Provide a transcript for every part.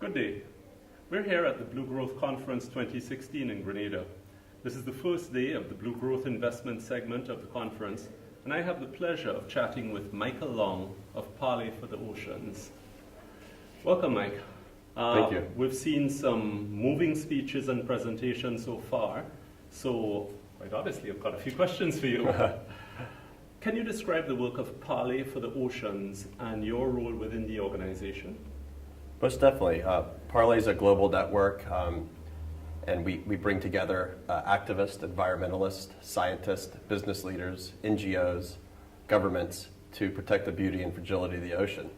Good day. We're here at the Blue Growth Conference 2016 in Grenada. This is the first day of the Blue Growth Investment segment of the conference, and I have the pleasure of chatting with Michael Long of Parley for the Oceans. Welcome, Mike. Thank you. We've seen some moving speeches and presentations so far, so quite obviously I've got a few questions for you. Can you describe the work of Parley for the Oceans and your role within the organization? Most definitely. Parley is a global network, and we bring together activists, environmentalists, scientists, business leaders, NGOs, governments to protect the beauty and fragility of the ocean.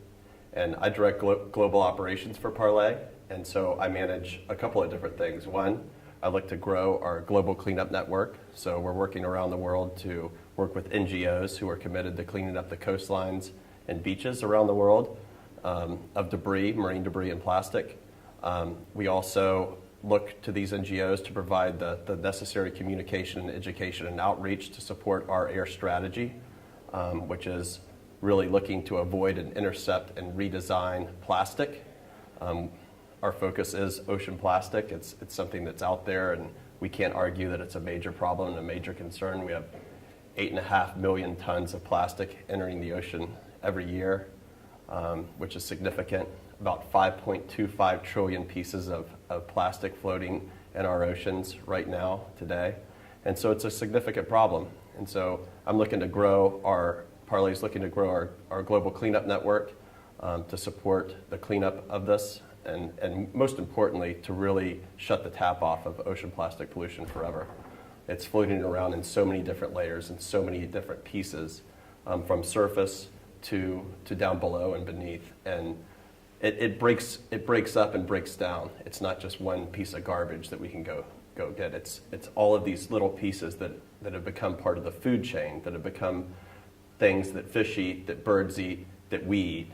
And I direct global operations for Parley, and so I manage a couple of different things. One, I look to grow our global cleanup network, so we're working around the world to work with NGOs who are committed to cleaning up the coastlines and beaches around the world of debris, marine debris and plastic. We also look to these NGOs to provide the necessary communication, education, and outreach to support our air strategy, which is really looking to avoid and intercept and redesign plastic. Our focus is ocean plastic. It's something that's out there, and we can't argue that it's a major problem and a major concern. We have 8.5 million tons of plastic entering the ocean every year, which is significant. About 5.25 trillion pieces of plastic floating in our oceans right now, today. And so it's a significant problem. And so I'm looking to grow Parley's looking to grow our global cleanup network to support the cleanup of this, and most importantly, to really shut the tap off of ocean plastic pollution forever. It's floating around in so many different layers and so many different pieces, from surface to down below and beneath. And it breaks up and breaks down. It's not just one piece of garbage that we can go get. It's all of these little pieces that have become part of the food chain, that have become things that fish eat, that birds eat, that we eat,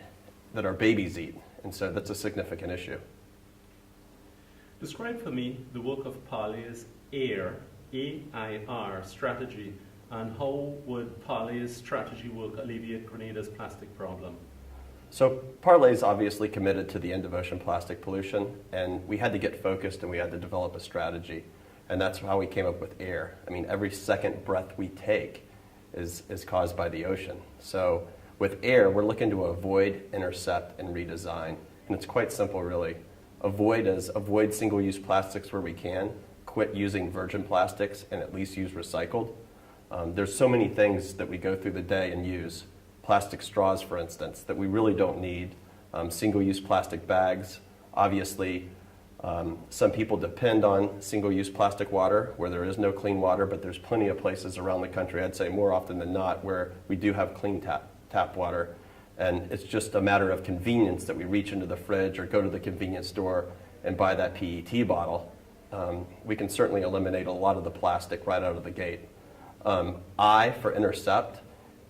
that our babies eat. And so that's a significant issue. Describe for me the work of Parley's AIR, A-I-R, strategy, and how would Parley's strategy work alleviate Grenada's plastic problem? So Parley is obviously committed to the end of ocean plastic pollution, and we had to get focused and we had to develop a strategy. And that's how we came up with AIR. I mean, every second breath we take is caused by the ocean. So with AIR, we're looking to avoid, intercept, and redesign. And it's quite simple, really. Avoid single-use plastics where we can, quit using virgin plastics, and at least use recycled. There's so many things that we go through the day and use. Plastic straws, for instance, that we really don't need. Single-use plastic bags. Obviously, some people depend on single-use plastic water where there is no clean water, but there's plenty of places around the country, I'd say more often than not, where we do have clean tap water. And it's just a matter of convenience that we reach into the fridge or go to the convenience store and buy that PET bottle. We can certainly eliminate a lot of the plastic right out of the gate. I, for intercept,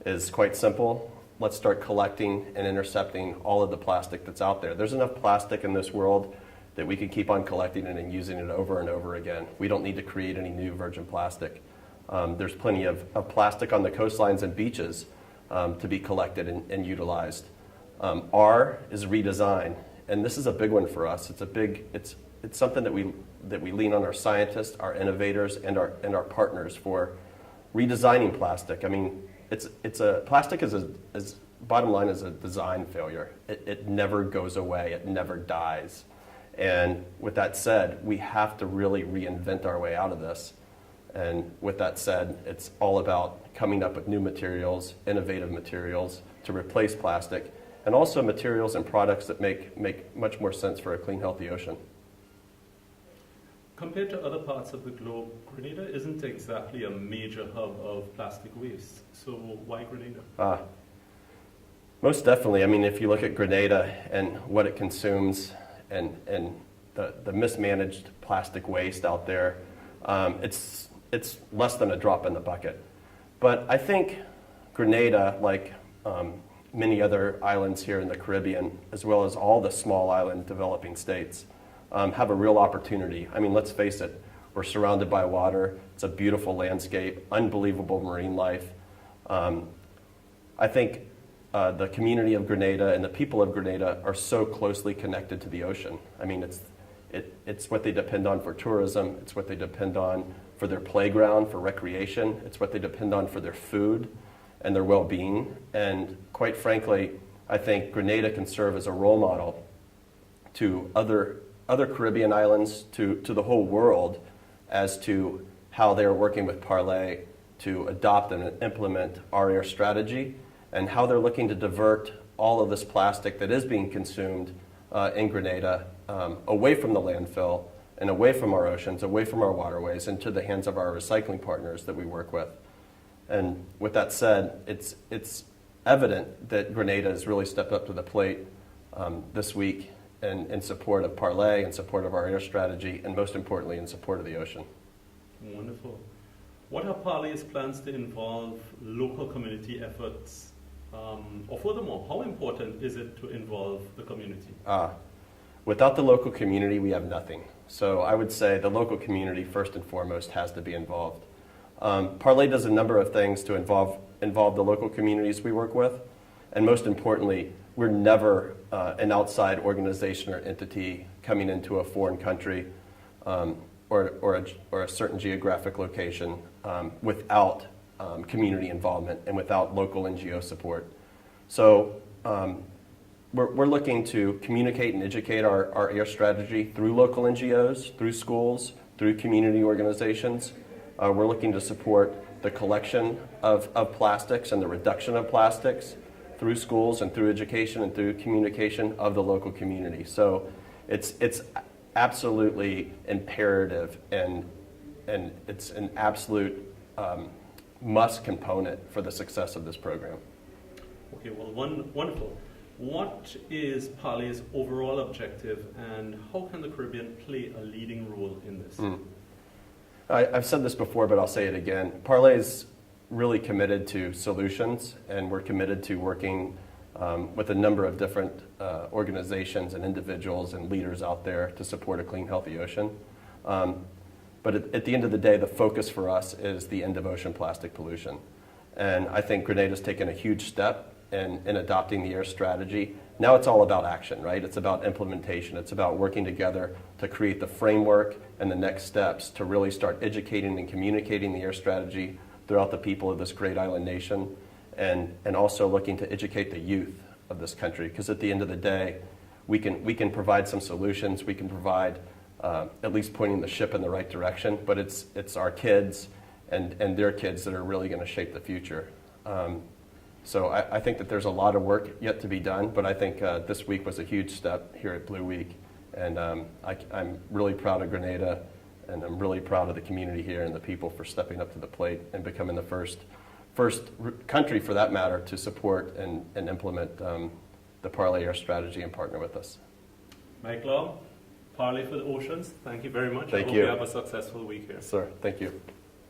is quite simple. Let's start collecting and intercepting all of the plastic that's out there. There's enough plastic in this world that we can keep on collecting it and using it over and over again. We don't need to create any new virgin plastic. There's plenty of plastic on the coastlines and beaches to be collected and utilized. R is redesign, and this is a big one for us. It's something that we lean on our scientists, our innovators, and our partners for redesigning plastic. I mean, plastic is bottom line is a design failure. It never goes away. It never dies. And with that said, we have to really reinvent our way out of this. And with that said, it's all about coming up with new materials, innovative materials to replace plastic, and also materials and products that make much more sense for a clean, healthy ocean. Compared to other parts of the globe, Grenada isn't exactly a major hub of plastic waste. So why Grenada? Most definitely. I mean, if you look at Grenada and what it consumes and the mismanaged plastic waste out there, it's less than a drop in the bucket. But I think Grenada, like many other islands here in the Caribbean, as well as all the small island developing states, have a real opportunity. I mean, let's face it, we're surrounded by water. It's a beautiful landscape, unbelievable marine life. I think the community of Grenada and the people of Grenada are so closely connected to the ocean. I mean, it's what they depend on for tourism. It's what they depend on for their playground, for recreation. It's what they depend on for their food and their well-being. And quite frankly, I think Grenada can serve as a role model to other Caribbean islands, to the whole world, as to how they're working with Parley to adopt and implement our air strategy, and how they're looking to divert all of this plastic that is being consumed in Grenada away from the landfill and away from our oceans, away from our waterways, into the hands of our recycling partners that we work with. And with that said, it's evident that Grenada has really stepped up to the plate this week in support of Parley, in support of our air strategy, and most importantly, in support of the ocean. Wonderful. What are Parley's plans to involve local community efforts? Or furthermore, how important is it to involve the community? Without the local community, we have nothing. So I would say the local community, first and foremost, has to be involved. Parley does a number of things to involve the local communities we work with. And most importantly, we're never an outside organization or entity coming into a foreign country or a certain geographic location without community involvement and without local NGO support. So we're looking to communicate and educate our air strategy through local NGOs, through schools, through community organizations. We're looking to support the collection of plastics and the reduction of plastics through schools and through education and through communication of the local community. So it's absolutely imperative and it's an absolute must component for the success of this program. Okay, well, wonderful. What is Parley's overall objective, and how can the Caribbean play a leading role in this? I've said this before, but I'll say it again. Parley is really committed to solutions, and we're committed to working with a number of different organizations and individuals and leaders out there to support a clean, healthy ocean. But at the end of the day, the focus for us is the end of ocean plastic pollution. And I think Grenada's taken a huge step in adopting the air strategy. Now it's all about action, right? It's about implementation. It's about working together to create the framework and the next steps to really start educating and communicating the air strategy throughout the people of this great island nation, and also looking to educate the youth of this country. Because at the end of the day, we can provide some solutions. We can provide at least pointing the ship in the right direction, but it's our kids and their kids that are really going to shape the future. So I think that there's a lot of work yet to be done, but I think this week was a huge step here at Blue Week, and I'm really proud of Grenada, and I'm really proud of the community here and the people for stepping up to the plate and becoming the first country, for that matter, to support and implement the Parley Air Strategy and partner with us. Mike Long, Parley for the Oceans, thank you very much. Thank I hope you. you have a successful week here. Sir, thank you.